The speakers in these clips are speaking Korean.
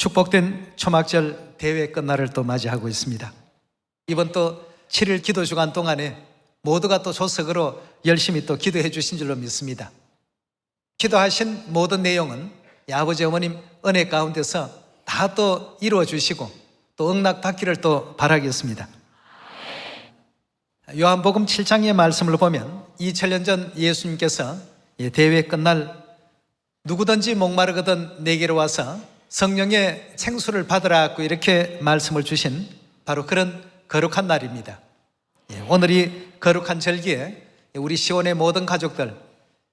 축복된 초막절 대회 끝날을 또 맞이하고 있습니다. 이번 또 7일 기도 주간 동안에 모두가 또 조석으로 열심히 또 기도해 주신 줄로 믿습니다. 기도하신 모든 내용은 아버지 어머님 은혜 가운데서 다 또 이루어 주시고 또 응답 받기를 또 바라겠습니다. 요한복음 7장의 말씀을 보면 2000년 전 예수님께서 대회 끝날 누구든지 목마르거든 내게로 와서 성령의 생수를 받으라고 이렇게 말씀을 주신 바로 그런 거룩한 날입니다. 오늘이 거룩한 절기에 우리 시온의 모든 가족들,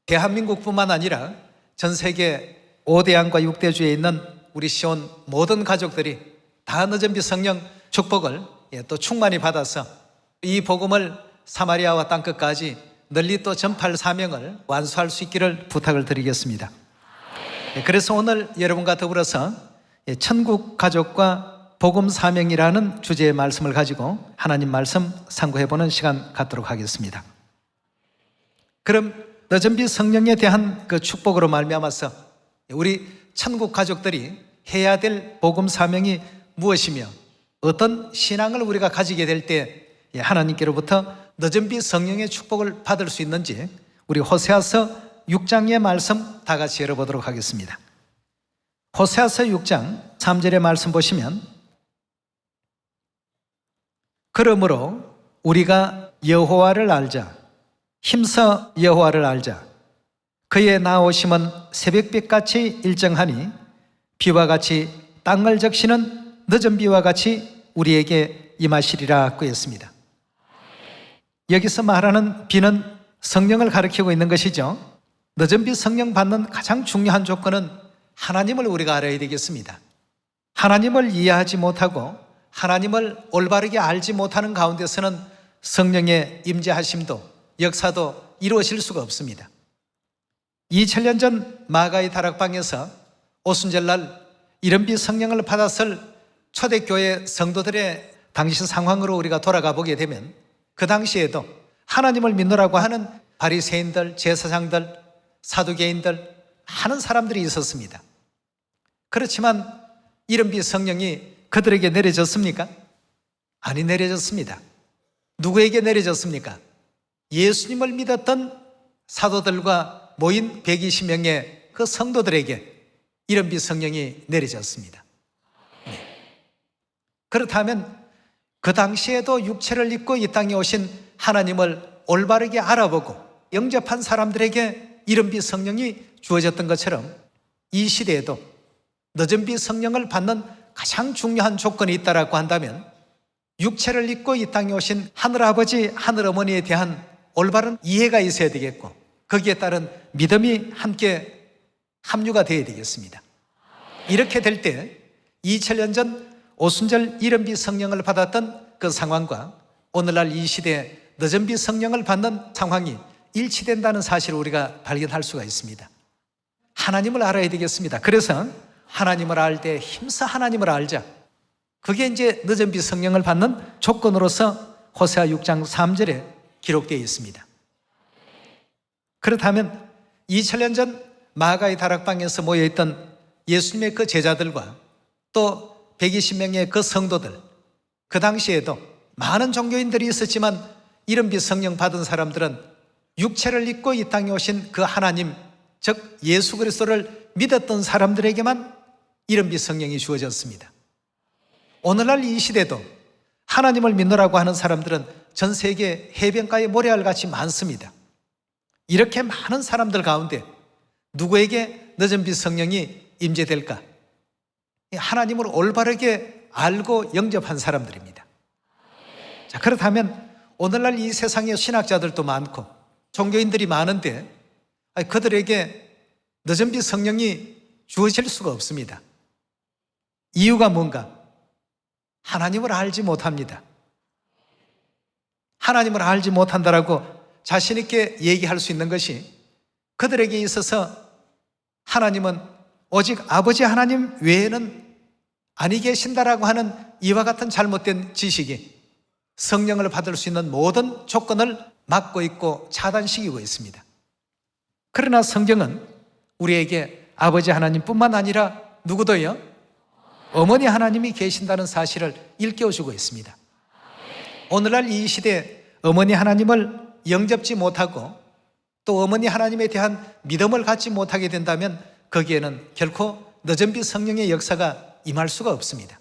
대한민국뿐만 아니라 전 세계 5대양과 6대주에 있는 우리 시온 모든 가족들이 다 늦은 빛 성령 축복을 또 충만히 받아서 이 복음을 사마리아와 땅끝까지 널리 또 전파할 사명을 완수할 수 있기를 부탁을 드리겠습니다. 그래서 오늘 여러분과 더불어서 천국 가족과 복음 사명이라는 주제의 말씀을 가지고 하나님 말씀 상고해보는 시간 갖도록 하겠습니다. 그럼 늦은 빛 성령에 대한 그 축복으로 말미암아서 우리 천국 가족들이 해야 될 복음 사명이 무엇이며 어떤 신앙을 우리가 가지게 될 때 하나님께로부터 늦은 빛 성령의 축복을 받을 수 있는지 우리 호세아서 6장의 말씀 다 같이 열어보도록 하겠습니다. 호세아서 6장 3절의 말씀 보시면 그러므로 우리가 여호와를 알자, 힘써 여호와를 알자. 그의 나오심은 새벽빛같이 일정하니 비와 같이 땅을 적시는 늦은 비와 같이 우리에게 임하시리라고 했습니다. 여기서 말하는 비는 성령을 가리키고 있는 것이죠. 늦은 빛 성령 받는 가장 중요한 조건은 하나님을 우리가 알아야 되겠습니다. 하나님을 이해하지 못하고 하나님을 올바르게 알지 못하는 가운데서는 성령의 임재하심도 역사도 이루어질 수가 없습니다. 2000년 전 마가의 다락방에서 오순절날 이른 빛 성령을 받았을 초대교회 성도들의 당시 상황으로 우리가 돌아가 보게 되면 그 당시에도 하나님을 믿노라고 하는 바리새인들, 제사장들, 사두개인들 많은 사람들이 있었습니다. 그렇지만 이른 빛 성령이 그들에게 내려졌습니까? 아니, 내려졌습니다. 누구에게 내려졌습니까? 예수님을 믿었던 사도들과 모인 120명의 그 성도들에게 이른 빛 성령이 내려졌습니다. 그렇다면 그 당시에도 육체를 입고 이 땅에 오신 하나님을 올바르게 알아보고 영접한 사람들에게 이른 빛 성령이 주어졌던 것처럼 이 시대에도 늦은 빛 성령을 받는 가장 중요한 조건이 있다라고 한다면 육체를 입고 이 땅에 오신 하늘아버지, 하늘어머니에 대한 올바른 이해가 있어야 되겠고 거기에 따른 믿음이 함께 합류가 되어야 되겠습니다. 이렇게 될 때 2000년 전 오순절 이른 빛 성령을 받았던 그 상황과 오늘날 이 시대에 늦은 빛 성령을 받는 상황이 일치된다는 사실을 우리가 발견할 수가 있습니다. 하나님을 알아야 되겠습니다. 그래서 하나님을 알 때 힘써 하나님을 알자. 그게 이제 늦은 빛 성령을 받는 조건으로서 호세아 6장 3절에 기록되어 있습니다. 그렇다면 2000년 전 마가의 다락방에서 모여있던 예수님의 그 제자들과 또 120명의 그 성도들, 그 당시에도 많은 종교인들이 있었지만 이른 빛 성령 받은 사람들은 육체를 입고 이 땅에 오신 그 하나님, 즉 예수 그리스도를 믿었던 사람들에게만 이른 빛 성령이 주어졌습니다. 오늘날 이 시대도 하나님을 믿노라고 하는 사람들은 전 세계 해변가에 모래알같이 많습니다. 이렇게 많은 사람들 가운데 누구에게 늦은 빛 성령이 임재될까? 하나님을 올바르게 알고 영접한 사람들입니다. 자, 그렇다면 오늘날 이 세상에 신학자들도 많고 종교인들이 많은데 그들에게 늦은 빛 성령이 주어질 수가 없습니다. 이유가 뭔가? 하나님을 알지 못합니다. 하나님을 알지 못한다라고 자신 있게 얘기할 수 있는 것이 그들에게 있어서 하나님은 오직 아버지 하나님 외에는 아니 계신다라고 하는 이와 같은 잘못된 지식이 성령을 받을 수 있는 모든 조건을 막고 있고 차단시키고 있습니다. 그러나 성경은 우리에게 아버지 하나님뿐만 아니라 누구도요? 어머니 하나님이 계신다는 사실을 일깨워주고 있습니다. 오늘날 이 시대에 어머니 하나님을 영접지 못하고 또 어머니 하나님에 대한 믿음을 갖지 못하게 된다면 거기에는 결코 늦은 빛 성령의 역사가 임할 수가 없습니다.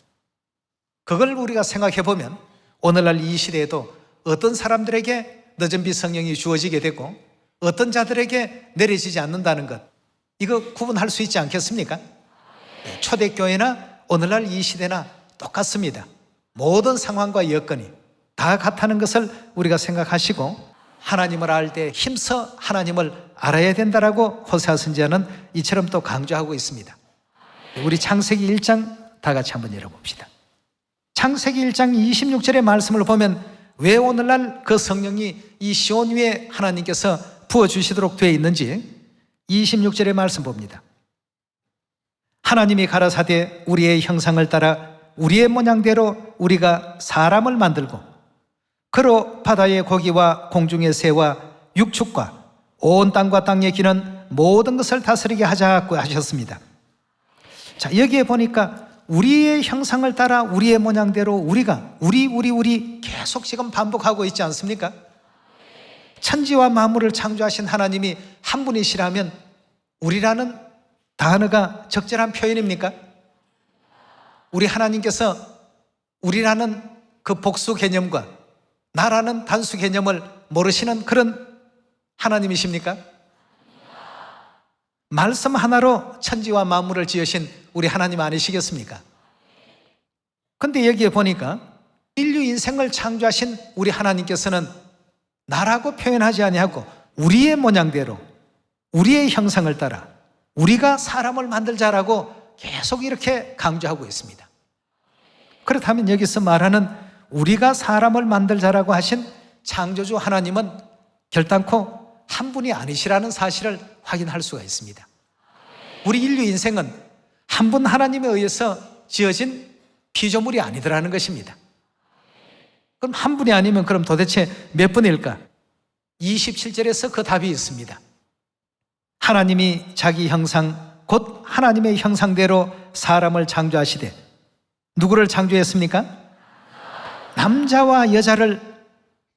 그걸 우리가 생각해 보면 오늘날 이 시대에도 어떤 사람들에게 늦은 빛 성령이 주어지게 되고 어떤 자들에게 내려지지 않는다는 것, 이거 구분할 수 있지 않겠습니까? 초대교회나 오늘날 이 시대나 똑같습니다. 모든 상황과 여건이 다 같다는 것을 우리가 생각하시고 하나님을 알 때 힘써 하나님을 알아야 된다라고 호세아 선지자는 이처럼 또 강조하고 있습니다. 우리 창세기 1장 다 같이 한번 열어봅시다. 창세기 1장 26절의 말씀을 보면 왜 오늘날 그 성령이 이 시온 위에 하나님께서 부어주시도록 되어 있는지 26절의 말씀 봅니다. 하나님이 가라사대 우리의 형상을 따라 우리의 모양대로 우리가 사람을 만들고 그로 바다의 고기와 공중의 새와 육축과 온 땅과 땅에 기는 모든 것을 다스리게 하자고 하셨습니다. 자, 여기에 보니까 우리의 형상을 따라 우리의 모양대로 우리가 우리 계속 지금 반복하고 있지 않습니까? 천지와 만물을 창조하신 하나님이 한 분이시라면 우리라는 단어가 적절한 표현입니까? 우리 하나님께서 우리라는 그 복수 개념과 나라는 단수 개념을 모르시는 그런 하나님이십니까? 말씀 하나로 천지와 만물을 지으신 우리 하나님 아니시겠습니까? 근데 여기에 보니까 인류 인생을 창조하신 우리 하나님께서는 나라고 표현하지 아니하고 우리의 모양대로 우리의 형상을 따라 우리가 사람을 만들자라고 계속 이렇게 강조하고 있습니다. 그렇다면 여기서 말하는 우리가 사람을 만들자라고 하신 창조주 하나님은 결단코 한 분이 아니시라는 사실을 확인할 수가 있습니다. 우리 인류 인생은 한 분 하나님에 의해서 지어진 피조물이 아니더라는 것입니다. 그럼 한 분이 아니면 그럼 도대체 몇 분일까? 27절에서 그 답이 있습니다. 하나님이 자기 형상 곧 하나님의 형상대로 사람을 창조하시되 누구를 창조했습니까? 남자와 여자를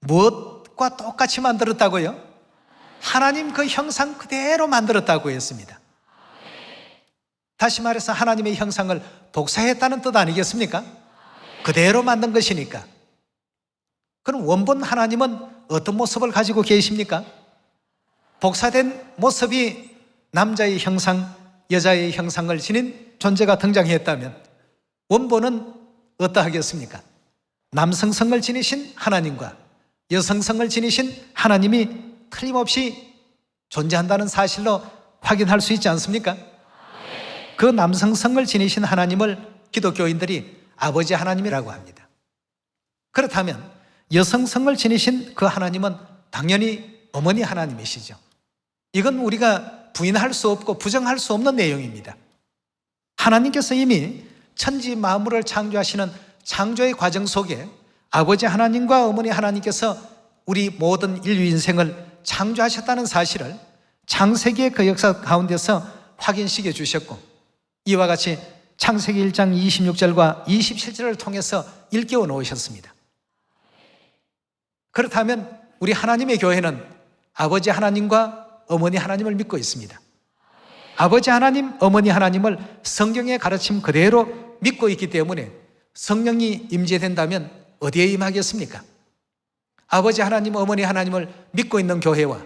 무엇과 똑같이 만들었다고요? 하나님 그 형상 그대로 만들었다고 했습니다. 다시 말해서 하나님의 형상을 복사했다는 뜻 아니겠습니까? 그대로 만든 것이니까. 그럼 원본 하나님은 어떤 모습을 가지고 계십니까? 복사된 모습이 남자의 형상, 여자의 형상을 지닌 존재가 등장했다면 원본은 어떠하겠습니까? 남성성을 지니신 하나님과 여성성을 지니신 하나님이 틀림없이 존재한다는 사실로 확인할 수 있지 않습니까? 그 남성성을 지니신 하나님을 기독교인들이 아버지 하나님이라고 합니다. 그렇다면 여성성을 지니신 그 하나님은 당연히 어머니 하나님이시죠. 이건 우리가 부인할 수 없고 부정할 수 없는 내용입니다. 하나님께서 이미 천지 만물을 창조하시는 창조의 과정 속에 아버지 하나님과 어머니 하나님께서 우리 모든 인류 인생을 창조하셨다는 사실을 창세기의 그 역사 가운데서 확인시켜 주셨고 이와 같이 창세기 1장 26절과 27절을 통해서 일깨워 놓으셨습니다. 그렇다면 우리 하나님의 교회는 아버지 하나님과 어머니 하나님을 믿고 있습니다. 아버지 하나님, 어머니 하나님을 성경의 가르침 그대로 믿고 있기 때문에 성령이 임재된다면 어디에 임하겠습니까? 아버지 하나님, 어머니 하나님을 믿고 있는 교회와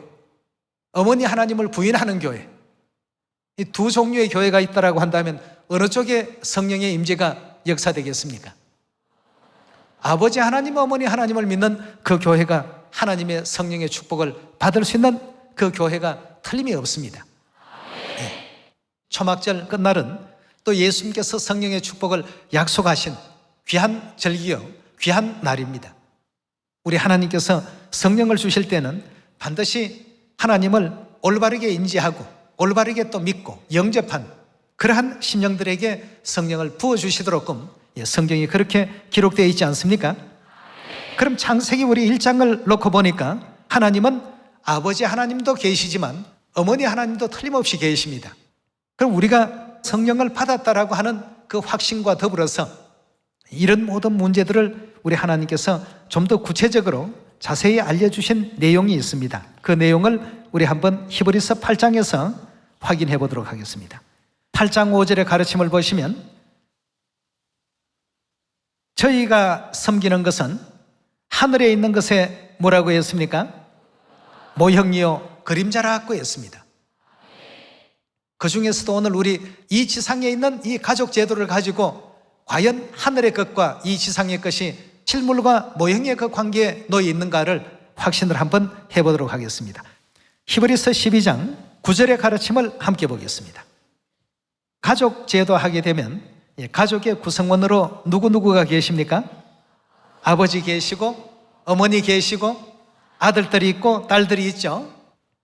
어머니 하나님을 부인하는 교회, 이 두 종류의 교회가 있다고 한다면 어느 쪽에 성령의 임재가 역사되겠습니까? 아버지 하나님, 어머니 하나님을 믿는 그 교회가 하나님의 성령의 축복을 받을 수 있는 그 교회가 틀림이 없습니다. 네. 초막절 끝날은 또 예수님께서 성령의 축복을 약속하신 귀한 절기요, 귀한 날입니다. 우리 하나님께서 성령을 주실 때는 반드시 하나님을 올바르게 인지하고 올바르게 또 믿고 영접한 그러한 심령들에게 성령을 부어주시도록끔 성경이 그렇게 기록되어 있지 않습니까? 그럼 창세기 우리 1장을 놓고 보니까 하나님은 아버지 하나님도 계시지만 어머니 하나님도 틀림없이 계십니다. 그럼 우리가 성령을 받았다라고 하는 그 확신과 더불어서 이런 모든 문제들을 우리 하나님께서 좀 더 구체적으로 자세히 알려주신 내용이 있습니다. 그 내용을 우리 한번 히브리서 8장에서 확인해 보도록 하겠습니다. 8장 5절의 가르침을 보시면 저희가 섬기는 것은 하늘에 있는 것에 뭐라고 했습니까? 모형이요 그림자라고 했습니다. 그 중에서도 오늘 우리 이 지상에 있는 이 가족 제도를 가지고 과연 하늘의 것과 이 지상의 것이 실물과 모형의 그 관계에 놓여 있는가를 확신을 한번 해보도록 하겠습니다. 히브리서 12장 9절의 가르침을 함께 보겠습니다. 가족 제도 하게 되면 가족의 구성원으로 누구누구가 계십니까? 아버지 계시고 어머니 계시고 아들들이 있고 딸들이 있죠.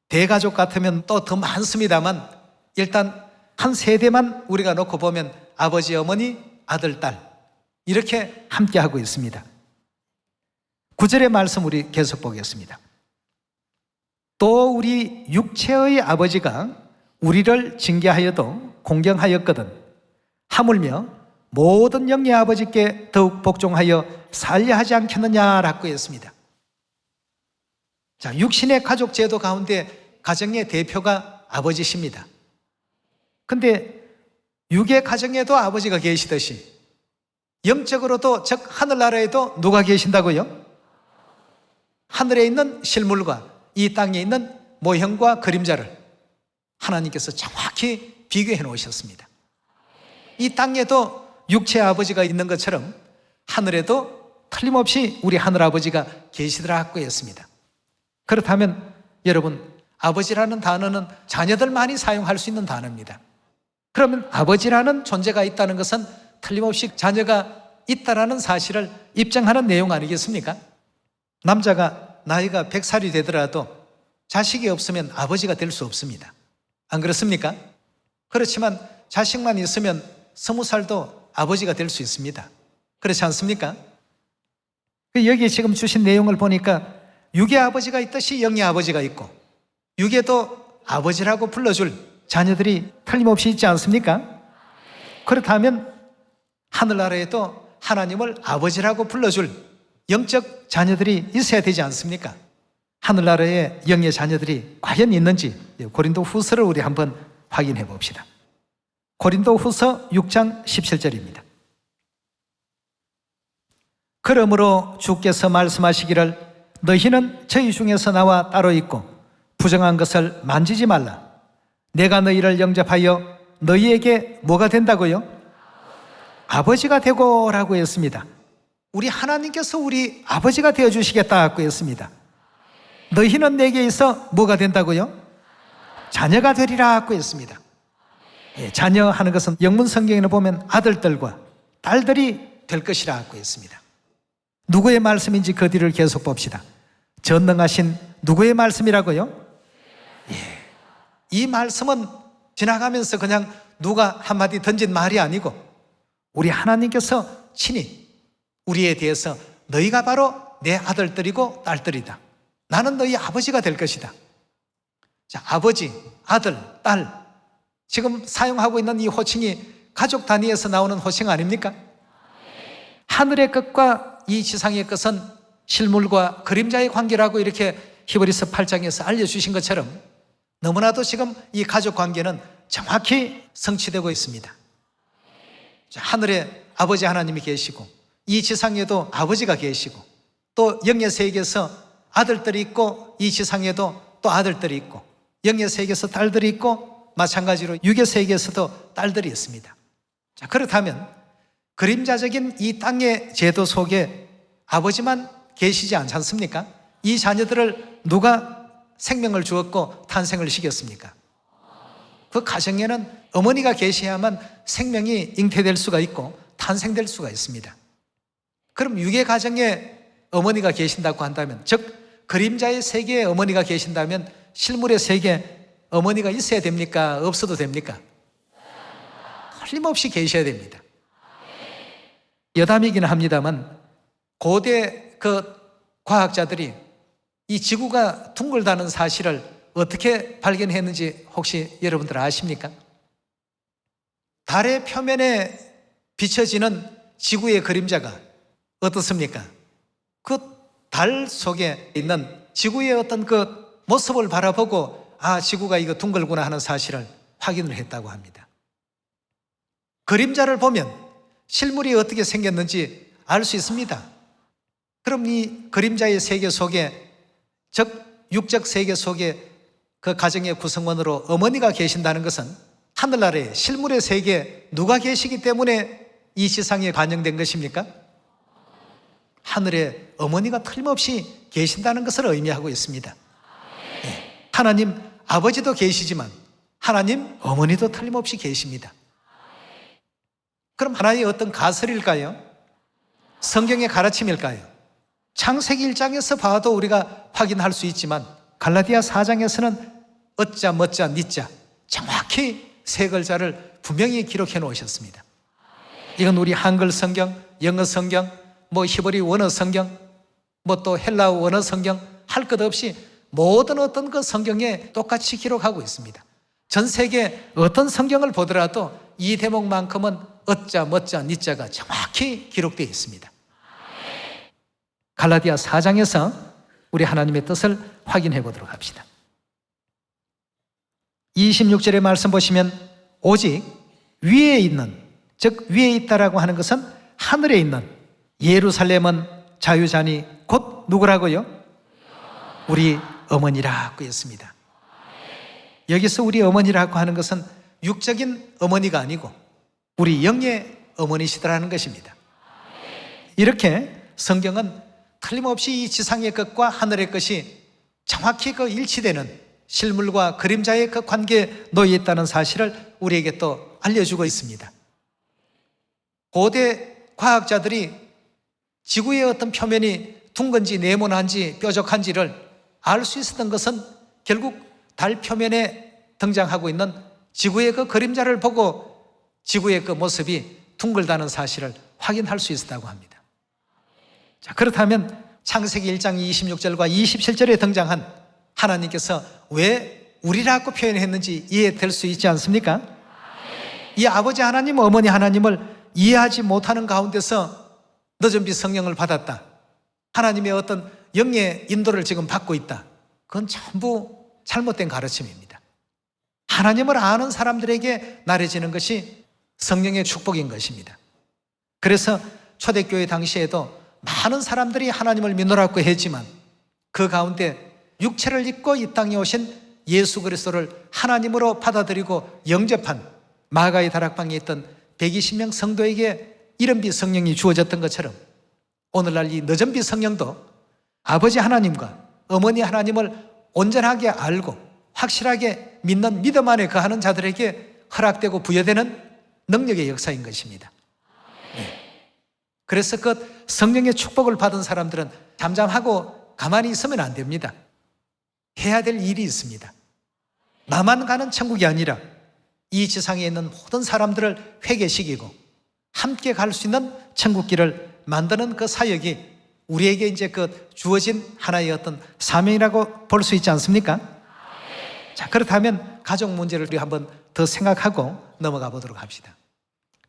대가족 같으면 또 더 많습니다만 일단 한 세대만 우리가 놓고 보면 아버지, 어머니, 아들, 딸 이렇게 함께 하고 있습니다. 9절의 말씀 우리 계속 보겠습니다. 또 우리 육체의 아버지가 우리를 징계하여도 공경하였거든 하물며 모든 영의 아버지께 더욱 복종하여 살려 하지 않겠느냐라고 했습니다. 자, 육신의 가족 제도 가운데 가정의 대표가 아버지십니다. 근데 육의 가정에도 아버지가 계시듯이 영적으로도 즉 하늘나라에도 누가 계신다고요? 하늘에 있는 실물과 이 땅에 있는 모형과 그림자를 하나님께서 정확히 비교해 놓으셨습니다. 이 땅에도 육체의 아버지가 있는 것처럼 하늘에도 틀림없이 우리 하늘아버지가 계시더라고 했습니다. 그렇다면 여러분, 아버지라는 단어는 자녀들만이 사용할 수 있는 단어입니다. 그러면 아버지라는 존재가 있다는 것은 틀림없이 자녀가 있다라는 사실을 입증하는 내용 아니겠습니까? 남자가 나이가 100살이 되더라도 자식이 없으면 아버지가 될 수 없습니다. 안 그렇습니까? 그렇지만 자식만 있으면 20살도 아버지가 될 수 있습니다. 그렇지 않습니까? 여기 지금 주신 내용을 보니까 육의 아버지가 있듯이 영의 아버지가 있고 육에도 아버지라고 불러줄 자녀들이 틀림없이 있지 않습니까? 그렇다면 하늘나라에도 하나님을 아버지라고 불러줄 영적 자녀들이 있어야 되지 않습니까? 하늘나라에 영의 자녀들이 과연 있는지 고린도 후서를 우리 한번 확인해 봅시다. 고린도 후서 6장 17절입니다. 그러므로 주께서 말씀하시기를 너희는 저희 중에서 나와 따로 있고 부정한 것을 만지지 말라. 내가 너희를 영접하여 너희에게 뭐가 된다고요? 아버지가 되고라고 했습니다. 우리 하나님께서 우리 아버지가 되어주시겠다고 했습니다. 너희는 내게 있어 뭐가 된다고요? 자녀가 되리라고 했습니다. 자녀 하는 것은 영문 성경에 보면 아들들과 딸들이 될 것이라고 했습니다. 누구의 말씀인지 그 뒤를 계속 봅시다. 전능하신 누구의 말씀이라고요? 이 말씀은 지나가면서 그냥 누가 한마디 던진 말이 아니고 우리 하나님께서 친히 우리에 대해서 너희가 바로 내 아들들이고 딸들이다. 나는 너희 아버지가 될 것이다. 자, 아버지, 아들, 딸 지금 사용하고 있는 이 호칭이 가족 단위에서 나오는 호칭 아닙니까? 하늘의 것과 이 지상의 것은 실물과 그림자의 관계라고 이렇게 히브리서 8장에서 알려주신 것처럼 너무나도 지금 이 가족 관계는 정확히 성취되고 있습니다. 자, 하늘에 아버지 하나님이 계시고 이 지상에도 아버지가 계시고 또 영의 세계에서 아들들이 있고 이 지상에도 또 아들들이 있고 영의 세계에서 딸들이 있고 마찬가지로 육의 세계에서도 딸들이 있습니다. 자, 그렇다면 그림자적인 이 땅의 제도 속에 아버지만 계시지 않지 않습니까? 이 자녀들을 누가 생명을 주었고 탄생을 시켰습니까? 그 가정에는 어머니가 계셔야만 생명이 잉태될 수가 있고 탄생될 수가 있습니다. 그럼 육의 가정에 어머니가 계신다고 한다면, 즉 그림자의 세계에 어머니가 계신다면 실물의 세계에 어머니가 있어야 됩니까? 없어도 됩니까? 틀림없이 계셔야 됩니다. 여담이기는 합니다만 고대 그 과학자들이 이 지구가 둥글다는 사실을 어떻게 발견했는지 혹시 여러분들 아십니까? 달의 표면에 비춰지는 지구의 그림자가 어떻습니까? 그 달 속에 있는 지구의 어떤 그 모습을 바라보고 지구가 이거 둥글구나 하는 사실을 확인을 했다고 합니다. 그림자를 보면 실물이 어떻게 생겼는지 알 수 있습니다. 그럼 이 그림자의 세계 속에, 즉 육적 세계 속에 그 가정의 구성원으로 어머니가 계신다는 것은 하늘나라의 실물의 세계에 누가 계시기 때문에 이 지상에 반영된 것입니까? 하늘에 어머니가 틀림없이 계신다는 것을 의미하고 있습니다. 네. 하나님 아버지도 계시지만 하나님 어머니도 틀림없이 계십니다. 그럼 하나의 어떤 가설일까요? 성경의 가르침일까요? 창세기 1장에서 봐도 우리가 확인할 수 있지만 갈라디아 4장에서는 어짜 멋자 니자 정확히 세 글자를 분명히 기록해 놓으셨습니다. 이건 우리 한글 성경, 영어 성경, 히브리 원어 성경, 또 헬라어 원어 성경 할 것 없이 모든 어떤 그 성경에 똑같이 기록하고 있습니다. 전 세계 어떤 성경을 보더라도 이 대목만큼은 어짜 멋자 니자가 정확히 기록되어 있습니다. 갈라디아 4장에서 우리 하나님의 뜻을 확인해 보도록 합시다. 26절의 말씀 보시면 오직 위에 있는, 즉 위에 있다라고 하는 것은 하늘에 있는 예루살렘은 자유자니 곧 누구라고요? 우리 어머니라고 했습니다. 여기서 우리 어머니라고 하는 것은 육적인 어머니가 아니고 우리 영의 어머니시다라는 것입니다. 이렇게 성경은 틀림없이 이 지상의 것과 하늘의 것이 정확히 그 일치되는 실물과 그림자의 그 관계에 놓여 있다는 사실을 우리에게 또 알려주고 있습니다. 고대 과학자들이 지구의 어떤 표면이 둥근지 네모난지 뾰족한지를 알 수 있었던 것은 결국 달 표면에 등장하고 있는 지구의 그 그림자를 보고 지구의 그 모습이 둥글다는 사실을 확인할 수 있었다고 합니다. 자, 그렇다면 창세기 1장 26절과 27절에 등장한 하나님께서 왜 우리라고 표현했는지 이해될 수 있지 않습니까? 이 아버지 하나님, 어머니 하나님을 이해하지 못하는 가운데서 늦은 빛 성령을 받았다, 하나님의 어떤 영의 인도를 지금 받고 있다, 그건 전부 잘못된 가르침입니다. 하나님을 아는 사람들에게 나눠지는 것이 성령의 축복인 것입니다. 그래서 초대교회 당시에도 많은 사람들이 하나님을 믿노라고 했지만 그 가운데 육체를 입고 이 땅에 오신 예수 그리스도를 하나님으로 받아들이고 영접한 마가의 다락방에 있던 120명 성도에게 이른빛 성령이 주어졌던 것처럼 오늘날 이 늦은빛 성령도 아버지 하나님과 어머니 하나님을 온전하게 알고 확실하게 믿는 믿음 안에 거하는 자들에게 허락되고 부여되는 능력의 역사인 것입니다. 네. 그래서 그 성령의 축복을 받은 사람들은 잠잠하고 가만히 있으면 안 됩니다. 해야 될 일이 있습니다. 나만 가는 천국이 아니라 이 지상에 있는 모든 사람들을 회개시키고 함께 갈 수 있는 천국길을 만드는 그 사역이 우리에게 이제 그 주어진 하나의 어떤 사명이라고 볼 수 있지 않습니까? 자, 그렇다면 가족 문제를 우리 한번 더 생각하고 넘어가 보도록 합시다.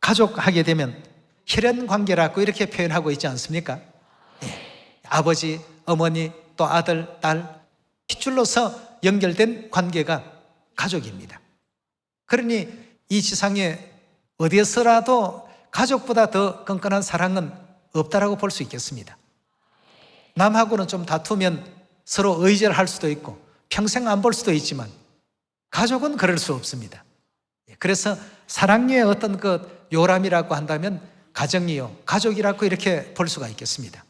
가족 하게 되면 혈연 관계라고 이렇게 표현하고 있지 않습니까? 예. 아버지, 어머니, 또 아들, 딸, 핏줄로서 연결된 관계가 가족입니다. 그러니 이 지상에 어디에서라도 가족보다 더 끈끈한 사랑은 없다라고 볼 수 있겠습니다. 남하고는 좀 다투면 서로 의지를 할 수도 있고 평생 안 볼 수도 있지만 가족은 그럴 수 없습니다. 그래서 사랑의 어떤 그 요람이라고 한다면 가정이요, 가족이라고 이렇게 볼 수가 있겠습니다.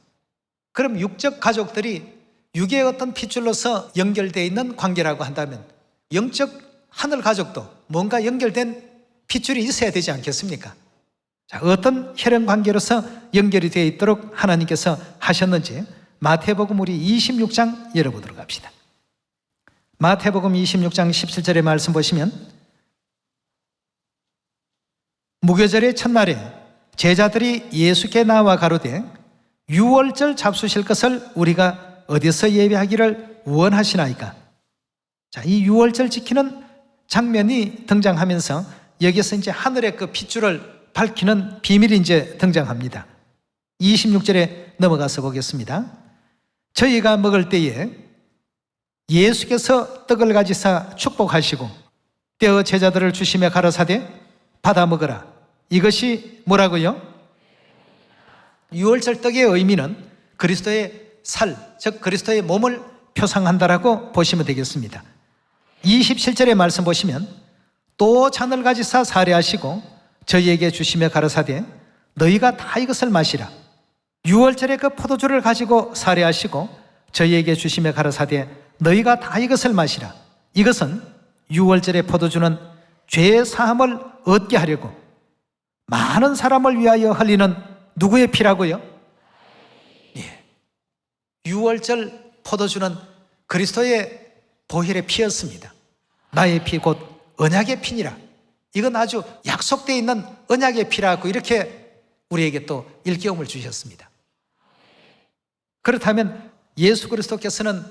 그럼 육적 가족들이 육의 어떤 핏줄로서 연결되어 있는 관계라고 한다면 영적 하늘 가족도 뭔가 연결된 핏줄이 있어야 되지 않겠습니까? 자, 어떤 혈연 관계로서 연결이 되어 있도록 하나님께서 하셨는지 마태복음 우리 26장 열어보도록 합시다. 마태복음 26장 17절의 말씀 보시면 무교절의 첫날에 제자들이 예수께 나와 가로되 유월절 잡수실 것을 우리가 어디서 예배하기를 원하시나이까? 자, 이 유월절 지키는 장면이 등장하면서 여기서 이제 하늘의 그 핏줄을 밝히는 비밀이 이제 등장합니다. 26절에 넘어가서 보겠습니다. 저희가 먹을 때에 예수께서 떡을 가지사 축복하시고 떼어 제자들을 주시며 가라사대 받아 먹으라. 이것이 뭐라고요? 유월절 떡의 의미는 그리스도의 살, 즉 그리스도의 몸을 표상한다라고 보시면 되겠습니다. 27절의 말씀 보시면 또 잔을 가지사 사례하시고 저희에게 주시며 가라사대 너희가 다 이것을 마시라. 유월절에 그 포도주를 가지고 사례하시고 저희에게 주시며 가라사대 너희가 다 이것을 마시라. 이것은 유월절의 포도주는 죄의 사함을 얻게 하려고 많은 사람을 위하여 흘리는 누구의 피라고요? 예. 유월절 포도주는 그리스도의 보혈의 피였습니다. 나의 피 곧 언약의 피니라. 이건 아주 약속되어 있는 언약의 피라고 이렇게 우리에게 또 일깨움을 주셨습니다. 그렇다면 예수 그리스도께서는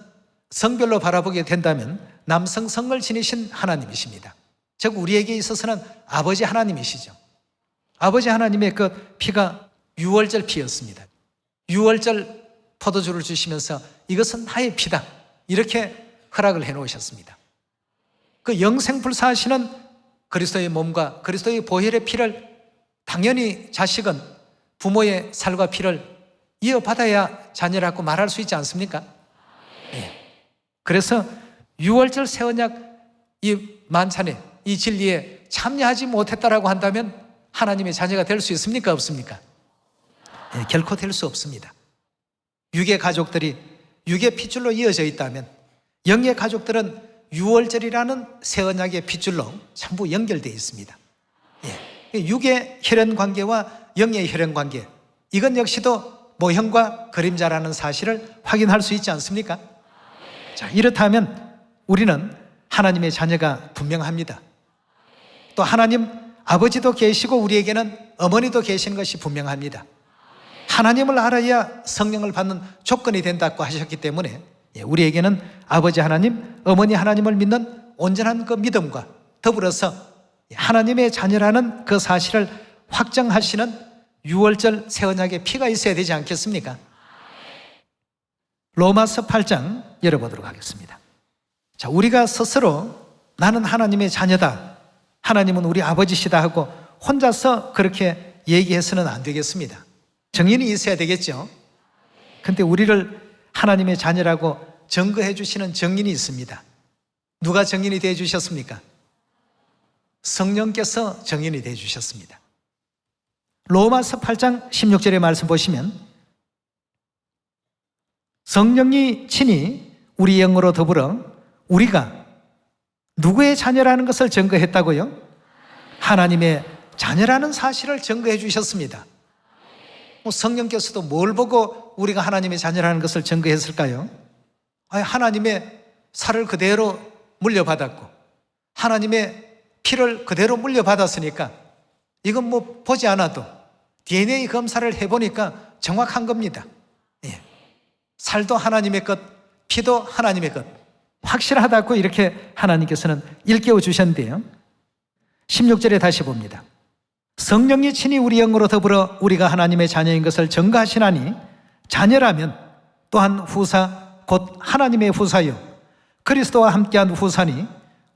성별로 바라보게 된다면 남성 성을 지니신 하나님이십니다. 즉 우리에게 있어서는 아버지 하나님이시죠. 아버지 하나님의 그 피가 유월절 피였습니다. 유월절 포도주를 주시면서 이것은 나의 피다 이렇게 허락을 해놓으셨습니다. 그 영생불사하시는 그리스도의 몸과 그리스도의 보혈의 피를 당연히 자식은 부모의 살과 피를 이어받아야 자녀라고 말할 수 있지 않습니까? 예. 그래서 유월절 새 언약 이 만찬에 이 진리에 참여하지 못했다라고 한다면 하나님의 자녀가 될 수 있습니까? 없습니까? 예, 결코 될 수 없습니다. 육의 가족들이 육의 핏줄로 이어져 있다면 영의 가족들은 유월절이라는 새 언약의 핏줄로 전부 연결되어 있습니다. 예. 육의 혈연관계와 영의 혈연관계 이건 역시도 모형과 그림자라는 사실을 확인할 수 있지 않습니까? 자, 이렇다면 우리는 하나님의 자녀가 분명합니다. 또 하나님 아버지도 계시고 우리에게는 어머니도 계시는 것이 분명합니다. 하나님을 알아야 성령을 받는 조건이 된다고 하셨기 때문에 우리에게는 아버지 하나님, 어머니 하나님을 믿는 온전한 그 믿음과 더불어서 하나님의 자녀라는 그 사실을 확정하시는 유월절 새 언약의 피가 있어야 되지 않겠습니까? 로마서 8장 열어보도록 하겠습니다. 자, 우리가 스스로 나는 하나님의 자녀다, 하나님은 우리 아버지시다 하고 혼자서 그렇게 얘기해서는 안 되겠습니다. 정인이 있어야 되겠죠. 근데 우리를 하나님의 자녀라고 증거해 주시는 정인이 있습니다. 누가 정인이 되어 주셨습니까? 성령께서 정인이 되어 주셨습니다. 로마서 8장 16절의 말씀 보시면 성령이 친히 우리 영으로 더불어 우리가 누구의 자녀라는 것을 증거했다고요? 하나님의 자녀라는 사실을 증거해 주셨습니다. 성령께서도 뭘 보고 우리가 하나님의 자녀라는 것을 증거했을까요? 하나님의 살을 그대로 물려받았고 하나님의 피를 그대로 물려받았으니까 이건 뭐 보지 않아도 DNA 검사를 해보니까 정확한 겁니다. 예. 살도 하나님의 것, 피도 하나님의 것, 확실하다고 이렇게 하나님께서는 일깨워 주셨는데요. 16절에 다시 봅니다. 성령이 친히 우리 영으로 더불어 우리가 하나님의 자녀인 것을 증거하시나니 자녀라면 또한 후사 곧 하나님의 후사요 그리스도와 함께한 후사니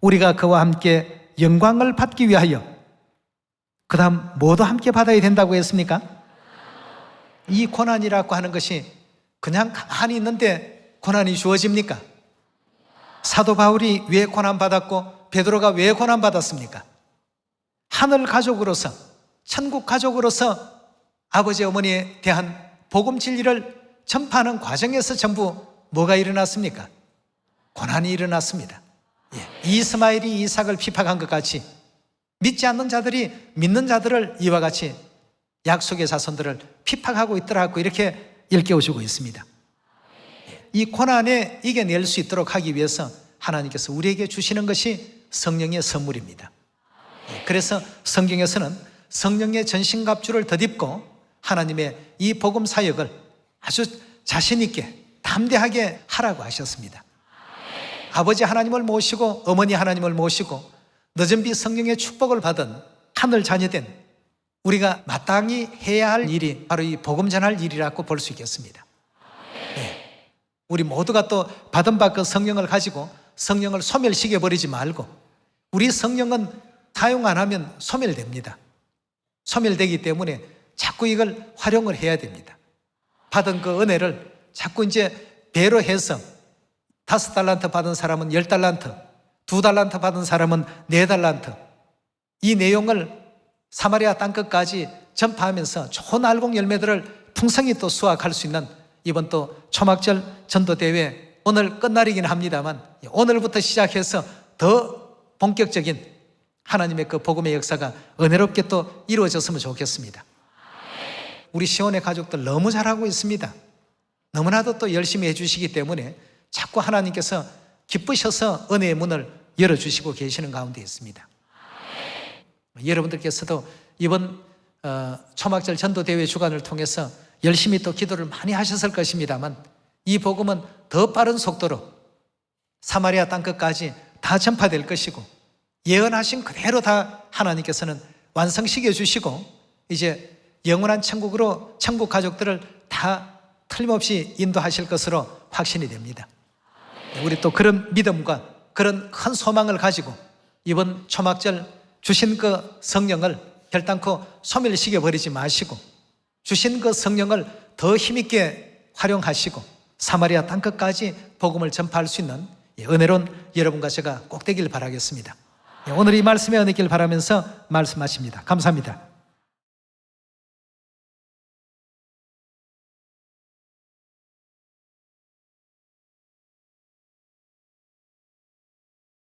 우리가 그와 함께 영광을 받기 위하여 그 다음 뭐도 함께 받아야 된다고 했습니까? 이 고난이라고 하는 것이 그냥 가만히 있는데 고난이 주어집니까? 사도 바울이 왜 고난받았고 베드로가 왜 고난받았습니까? 하늘 가족으로서 천국 가족으로서 아버지 어머니에 대한 복음 진리를 전파하는 과정에서 전부 뭐가 일어났습니까? 고난이 일어났습니다. 이스마엘이 이삭을 핍박한 것 같이 믿지 않는 자들이 믿는 자들을 이와 같이 약속의 자손들을 핍박하고 있더라고 이렇게 일깨워주고 있습니다. 이 고난에 이겨낼 수 있도록 하기 위해서 하나님께서 우리에게 주시는 것이 성령의 선물입니다. 그래서 성경에서는 성령의 전신갑주를 덧입고 하나님의 이 복음 사역을 아주 자신 있게 담대하게 하라고 하셨습니다. 아버지 하나님을 모시고 어머니 하나님을 모시고 늦은비 성령의 축복을 받은 하늘 자녀된 우리가 마땅히 해야 할 일이 바로 이 복음 전할 일이라고 볼 수 있겠습니다. 네. 우리 모두가 또 받은 바 그 성령을 가지고 성령을 소멸시켜버리지 말고, 우리 성령은 사용 안 하면 소멸됩니다. 소멸되기 때문에 자꾸 이걸 활용을 해야 됩니다. 받은 그 은혜를 자꾸 이제 배로 해서 5달란트 받은 사람은 10달란트, 2달란트 받은 사람은 4달란트, 이 내용을 사마리아 땅끝까지 전파하면서 좋은 알곡 열매들을 풍성히 또 수확할 수 있는 이번 또 초막절 전도대회, 오늘 끝날이긴 합니다만 오늘부터 시작해서 더 본격적인 하나님의 그 복음의 역사가 은혜롭게 또 이루어졌으면 좋겠습니다. 우리 시온의 가족들 너무 잘하고 있습니다. 너무나도 또 열심히 해주시기 때문에 자꾸 하나님께서 기쁘셔서 은혜의 문을 열어주시고 계시는 가운데 있습니다. 여러분들께서도 이번 초막절 전도대회 주간을 통해서 열심히 또 기도를 많이 하셨을 것입니다만, 이 복음은 더 빠른 속도로 사마리아 땅끝까지 다 전파될 것이고, 예언하신 그대로 다 하나님께서는 완성시켜 주시고, 이제 영원한 천국으로 천국 가족들을 다 틀림없이 인도하실 것으로 확신이 됩니다. 우리 또 그런 믿음과 그런 큰 소망을 가지고 이번 초막절 주신 그 성령을 결단코 소멸시켜버리지 마시고, 주신 그 성령을 더 힘있게 활용하시고 사마리아 땅끝까지 복음을 전파할 수 있는 은혜로운 여러분과 제가 꼭 되길 바라겠습니다. 오늘 이 말씀에 은혜 있길 바라면서 말씀하십니다. 감사합니다.